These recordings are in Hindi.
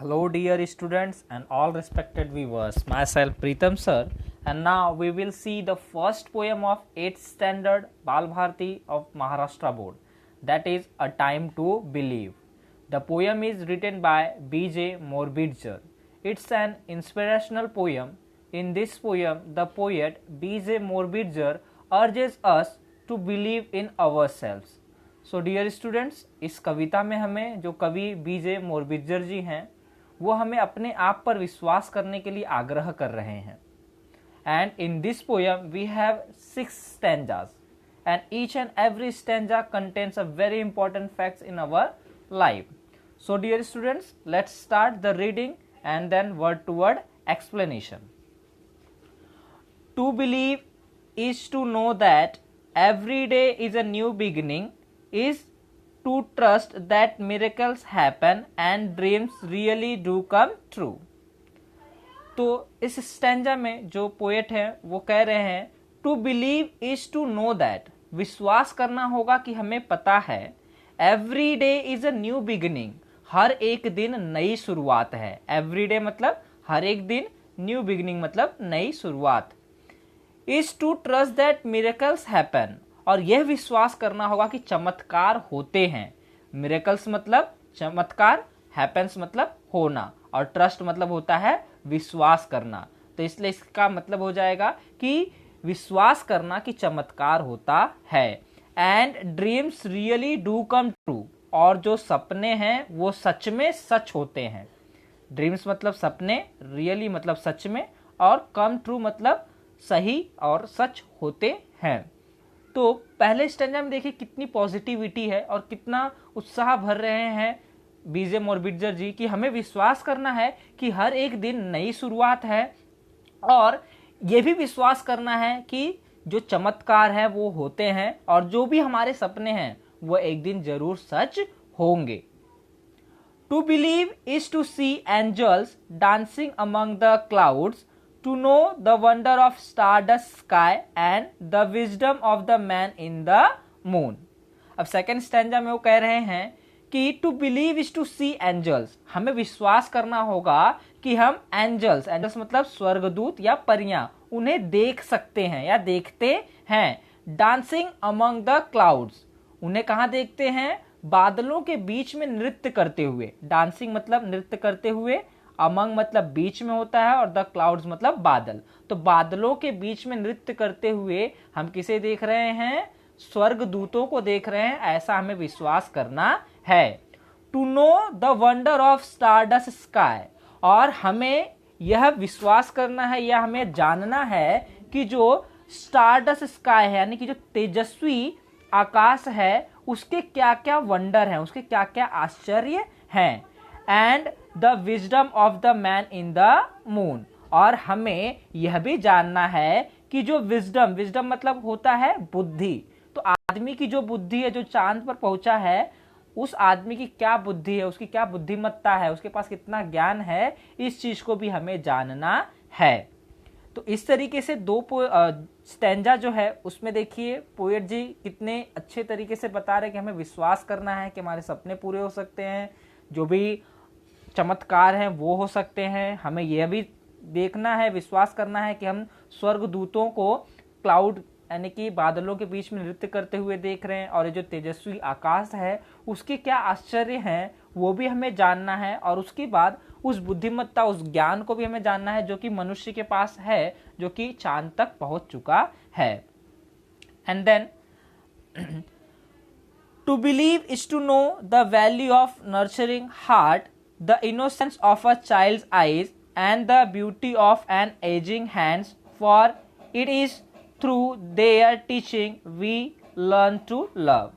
Hello dear students and all respected viewers, myself Preetham sir, and now we will see the first poem of 8th standard Bal Bharati of Maharashtra board, that is A Time to Believe. The poem is written by B.J. Morbidger. It's an inspirational poem. In this poem, the poet B.J. Morbidger urges us to believe in ourselves. So dear students, इस कविता में हमें जो कवि B.J. मोरबिजर जी हैं वो हमें अपने आप पर विश्वास करने के लिए आग्रह कर रहे हैं. And in this poem we have 6 stanzas and each and every stanza contains a very important facts in our life. So dear students, let's start the reading and then word to word explanation. To believe is to know that every day is a new beginning, is to trust that miracles happen and dreams really do come true. तो इस स्टैंजा में जो पोएट है वो कह रहे हैं to believe is to know that, विश्वास करना होगा कि हमें पता है. Every day is a new beginning, हर एक दिन नई शुरुआत है. एवरी डे मतलब हर एक दिन, न्यू बिगिनिंग मतलब नई शुरुआत. Is to trust that miracles happen, और यह विश्वास करना होगा कि चमत्कार होते हैं. मिरेकल्स मतलब चमत्कार, हैपेंस मतलब होना, और ट्रस्ट मतलब होता है विश्वास करना. तो इसलिए इसका मतलब हो जाएगा कि विश्वास करना कि चमत्कार होता है. And dreams really do come true, और जो सपने हैं वो सच में सच होते हैं. ड्रीम्स मतलब सपने, रियली मतलब सच में, और कम ट्रू मतलब सही और सच होते हैं. तो पहले स्टैंजा में देखिए कितनी पॉजिटिविटी है और कितना उत्साह भर रहे हैं बीजे मोरबिजर जी कि हमें विश्वास करना है कि हर एक दिन नई शुरुआत है, और ये भी विश्वास करना है कि जो चमत्कार है वो होते हैं, और जो भी हमारे सपने हैं वो एक दिन जरूर सच होंगे. To believe is to see angels dancing among the clouds, to know the wonder of stardust sky and the wisdom of the man in the moon. अब सेकेंड स्टैंजा में वो कह रहे हैं कि to believe is to see angels, हमें विश्वास करना होगा कि हम एंजल्स मतलब स्वर्गदूत या परियां, उन्हें देख सकते हैं या देखते हैं. डांसिंग अमंग द क्लाउड्स, उन्हें कहाँ देखते हैं? बादलों के बीच में नृत्य करते हुए. डांसिंग मतलब नृत्य करते हुए, अमंग मतलब बीच में होता है, और द क्लाउड्स मतलब बादल. तो बादलों के बीच में नृत्य करते हुए हम किसे देख रहे हैं? स्वर्गदूतों को देख रहे हैं. ऐसा हमें विश्वास करना है. To know the wonder of stardust sky, और हमें यह विश्वास करना है या हमें जानना है कि जो स्टारडस्ट स्काई है यानी कि जो तेजस्वी आकाश है उसके क्या क्या वंडर हैं, उसके क्या क्या आश्चर्य हैं. And the wisdom of the man in the moon, और हमें यह भी जानना है कि जो विजडम मतलब होता है बुद्धि. तो आदमी की जो बुद्धि है, जो चांद पर पहुंचा है, उस आदमी की क्या बुद्धि है, उसकी क्या बुद्धिमत्ता है, उसके पास कितना ज्ञान है, इस चीज को भी हमें जानना है. तो इस तरीके से दो स्टैंजा जो है उसमें देखिए पोएट जी कितने अच्छे तरीके से बता रहे हैं कि हमें विश्वास करना है कि हमारे सपने पूरे हो सकते हैं, जो भी चमत्कार हैं वो हो सकते हैं. हमें यह भी देखना है, विश्वास करना है कि हम स्वर्गदूतों को क्लाउड यानी कि बादलों के बीच में नृत्य करते हुए देख रहे हैं, और ये जो तेजस्वी आकाश है उसके क्या आश्चर्य हैं वो भी हमें जानना है. और उसके बाद उस बुद्धिमत्ता, उस ज्ञान को भी हमें जानना है जो कि मनुष्य के पास है, जो कि चांद तक पहुंच चुका है. And then to believe is to know the value of nurturing heart, the innocence of a child's eyes and the beauty of an aging hands, for it is through their teaching we learn to love.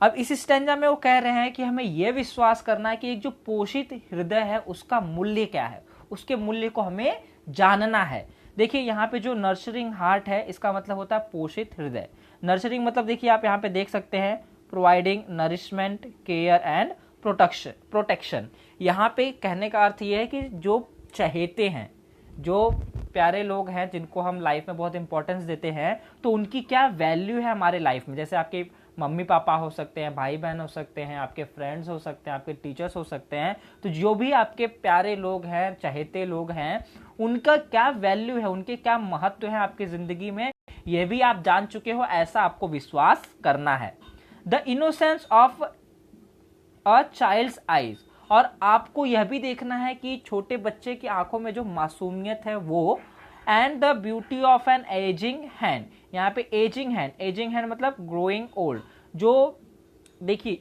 अब इस स्टैंजा में वो कह रहे हैं कि हमें यह विश्वास करना है कि एक जो पोषित हृदय है उसका मूल्य क्या है, उसके मूल्य को हमें जानना है. देखिए यहाँ पे जो नर्चरिंग हार्ट है इसका मतलब होता है पोषित हृदय. नर्चरिंग मतलब देखिए आप यहाँ पे देख सकते हैं providing nourishment, care and protection. यहाँ पे कहने का अर्थ ये है कि जो चहेते हैं, जो प्यारे लोग हैं जिनको हम लाइफ में बहुत इंपॉर्टेंस देते हैं, तो उनकी क्या वैल्यू है हमारे लाइफ में. जैसे आपके मम्मी पापा हो सकते हैं, भाई बहन हो सकते हैं, आपके फ्रेंड्स हो सकते हैं, आपके टीचर्स हो सकते हैं। तो जो भी आपके प्यारे लोग हैं, चहेते लोग हैं, उनका क्या वैल्यू है, उनके क्या महत्व है आपकी ज़िंदगी में, यह भी आप जान चुके हो, ऐसा आपको विश्वास करना है। The innocence of a child's eyes, और आपको यह भी देखना है कि छोटे बच्चे की आंखों में जो मासूमियत है वो, and the beauty of an ageing hand. यहाँ पे एजिंग हैंड मतलब ग्रोइंग ओल्ड। जो देखिए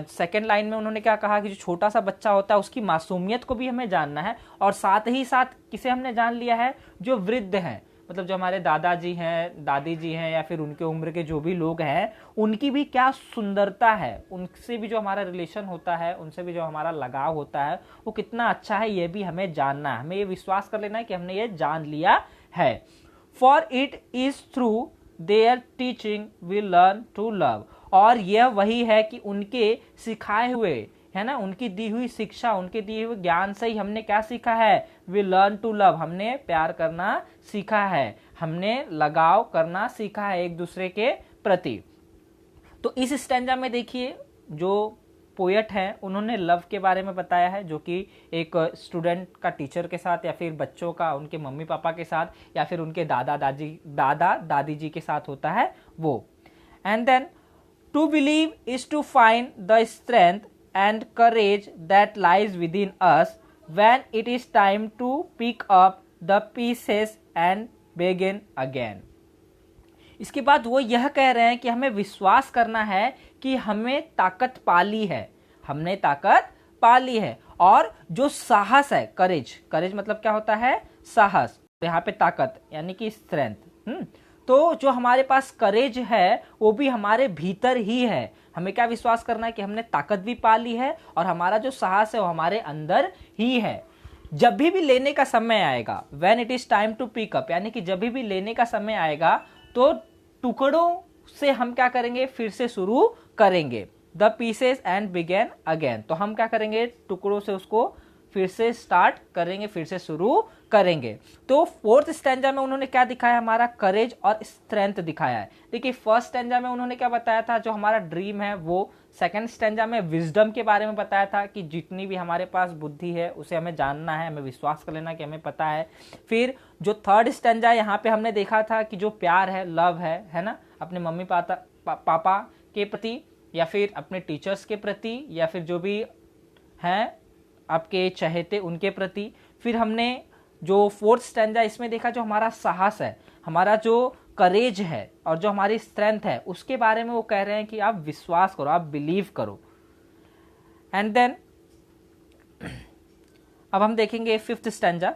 सेकेंड लाइन में उन्होंने क्या कहा कि जो छोटा सा बच्चा होता है उसकी मासूमियत को भी हमें जानना है, और साथ ही साथ किसे हमने जान लिया है, जो वृद्ध हैं, मतलब जो हमारे दादाजी हैं, दादी जी हैं, या फिर उनके उम्र के जो भी लोग हैं, उनकी भी क्या सुंदरता है, उनसे भी जो हमारा रिलेशन होता है, उनसे भी जो हमारा लगाव होता है वो कितना अच्छा है, ये भी हमें जानना है। हमें ये विश्वास कर लेना है कि हमने ये जान लिया है। For it is through their teaching we learn to love, और यह वही है कि उनके सिखाए हुए, है ना, उनकी दी हुई शिक्षा, उनके दिए हुए ज्ञान से ही हमने क्या सीखा है, वी लर्न टू लव, हमने प्यार करना सीखा है, हमने लगाव करना सीखा है एक दूसरे के प्रति। तो इस स्टैंजा में देखिए जो पोएट हैं उन्होंने लव के बारे में बताया है, जो कि एक स्टूडेंट का टीचर के साथ, या फिर बच्चों का उनके मम्मी पापा के साथ, या फिर उनके दादा दादी जी के साथ होता है वो। And then to believe is to find the strength and courage that lies within us when it is time to pick up the pieces and begin again। इसके बाद वो यह कह रहे हैं कि हमें विश्वास करना है कि हमें ताकत पाली है, हमने ताकत पाली है, और जो साहस है, करेज मतलब क्या होता है, साहस, तो यहाँ पे ताकत यानी कि स्ट्रेंथ। तो जो हमारे पास करेज है वो भी हमारे भीतर ही है। हमें क्या विश्वास करना है कि हमने ताकत भी पाली है, और हमारा जो साहस है वो हमारे अंदर ही है। जब भी लेने का समय आएगा, when it is time to pick up, यानी कि जब भी लेने का समय आएगा तो टुकड़ों से हम क्या करेंगे, फिर से शुरू करेंगे। The pieces and begin again, तो हम क्या करेंगे, टुकड़ों से उसको फिर से स्टार्ट करेंगे, फिर से शुरू करेंगे। तो फोर्थ स्टैंजा में उन्होंने क्या दिखाया, हमारा करेज और स्ट्रेंथ दिखाया है। देखिए फर्स्ट स्टैंजा में उन्होंने क्या बताया था, जो हमारा ड्रीम है वो। सेकंड स्टैंजा में विजडम के बारे में बताया था कि जितनी भी हमारे पास बुद्धि है उसे हमें जानना है, हमें विश्वास कर लेना कि हमें पता है। फिर जो थर्ड स्टैंजा यहाँ पे हमने देखा था कि जो प्यार है, लव है ना, अपने मम्मी पापा के प्रति, या फिर अपने टीचर्स के प्रति, या फिर जो भी हैं आपके चहेते उनके प्रति। फिर हमने जो फोर्थ स्टैंजा इसमें देखा, जो हमारा साहस है, हमारा जो करेज है, और जो हमारी स्ट्रेंथ है, उसके बारे में वो कह रहे हैं कि आप विश्वास करो, आप बिलीव करो। एंड देन अब हम देखेंगे fifth stanza.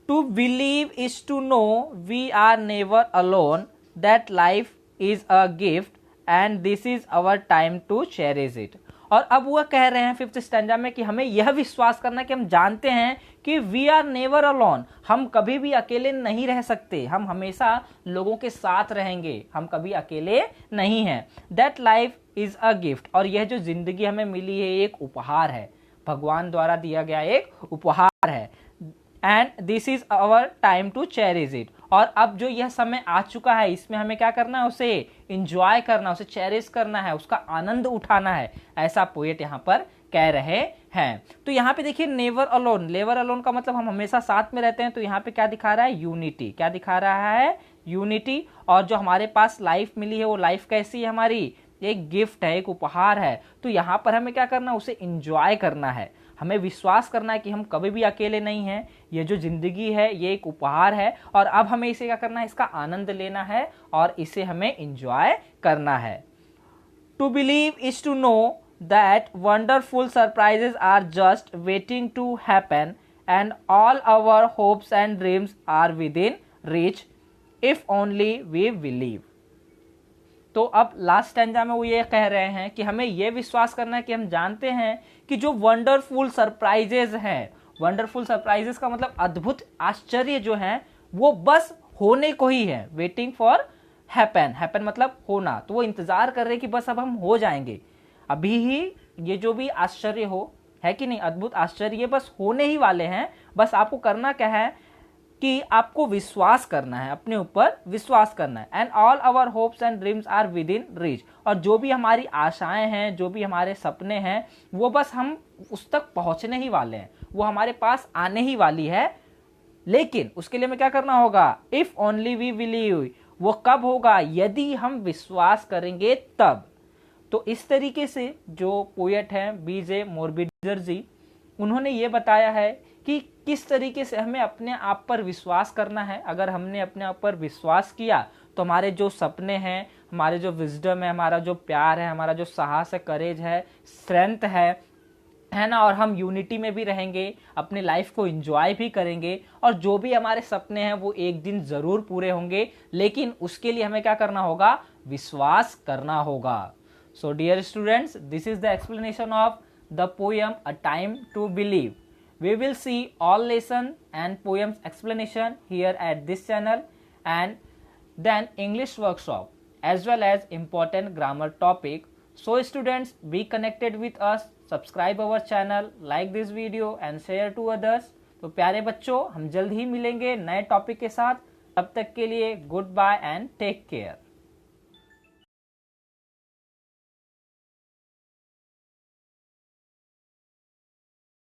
To believe is to know we are never alone, that life is a gift and this is our time to cherish it. और अब वह कह रहे हैं फिफ्थ स्टैंजा में कि हमें यह विश्वास करना कि हम जानते हैं कि वी आर नेवर अलोन, हम कभी भी अकेले नहीं रह सकते, हम हमेशा लोगों के साथ रहेंगे, हम कभी अकेले नहीं हैं। That life is a gift, और यह जो जिंदगी हमें मिली है एक उपहार है, भगवान द्वारा दिया गया एक उपहार है। And this is our time to cherish it, और अब जो यह समय आ चुका है इसमें हमें क्या करना है, उसे इंजॉय करना, उसे चेरिश करना है, उसका आनंद उठाना है, ऐसा पोएट यहाँ पर कह रहे हैं। तो यहाँ पे देखिए नेवर अलोन का मतलब हम हमेशा साथ में रहते हैं। तो यहाँ पे क्या दिखा रहा है, यूनिटी। क्या दिखा रहा है, यूनिटी। और जो हमारे पास लाइफ मिली है वो लाइफ कैसी है, हमारी एक गिफ्ट है, एक उपहार है। तो यहाँ पर हमें क्या करना है, उसे इंजॉय करना है, हमें विश्वास करना है कि हम कभी भी अकेले नहीं हैं, ये जो जिंदगी है ये एक उपहार है, और अब हमें इसे क्या करना है, इसका आनंद लेना है और इसे हमें इंजॉय करना है। To believe is to know that wonderful surprises are just waiting to happen and all our hopes and dreams are within reach if only we believe. तो अब लास्ट स्टैंजा में वो ये कह रहे हैं कि हमें ये विश्वास करना है कि हम जानते हैं कि जो वंडरफुल सरप्राइजेज हैं, वंडरफुल सरप्राइजेज का मतलब अद्भुत आश्चर्य जो हैं वो बस होने को ही है। वेटिंग फॉर हैपन मतलब होना, तो वो इंतजार कर रहे हैं कि बस अब हम हो जाएंगे, अभी ही ये जो भी आश्चर्य हो, है कि नहीं, अद्भुत आश्चर्य, ये बस होने ही वाले हैं। बस आपको करना क्या है कि आपको विश्वास करना है, अपने ऊपर विश्वास करना है। And all our hopes and dreams are within reach, और जो भी हमारी आशाएं हैं, जो भी हमारे सपने हैं, वो बस हम उस तक पहुंचने ही वाले हैं, वो हमारे पास आने ही वाली है। लेकिन उसके लिए हमें क्या करना होगा? If only we believe. वो कब होगा? यदि हम विश्वास करेंगे तब। तो इस तरीके से जो पोएट हैं बीजे मोरबिडर जी, उन्होंने ये बताया है कि किस तरीके से हमें अपने आप पर विश्वास करना है। अगर हमने अपने आप पर विश्वास किया तो हमारे जो सपने हैं, हमारे जो विजडम है, हमारा जो प्यार है, हमारा जो साहस है, करेज है, स्ट्रेंथ है ना, और हम यूनिटी में भी रहेंगे, अपने लाइफ को एंजॉय भी करेंगे, और जो भी हमारे सपने हैं वो एक दिन जरूर पूरे होंगे। लेकिन उसके लिए हमें क्या करना होगा? विश्वास करना होगा। So dear students, this is the explanation of the poem a time to believe. We will see all lesson and poems explanation here at this channel, and then English workshop as well as important grammar topic. So students, be connected with us, subscribe our channel, like this video and share to others. तो प्यारे बच्चों, हम जल्द ही मिलेंगे नए टॉपिक के साथ। तब तक के लिए goodbye and take care.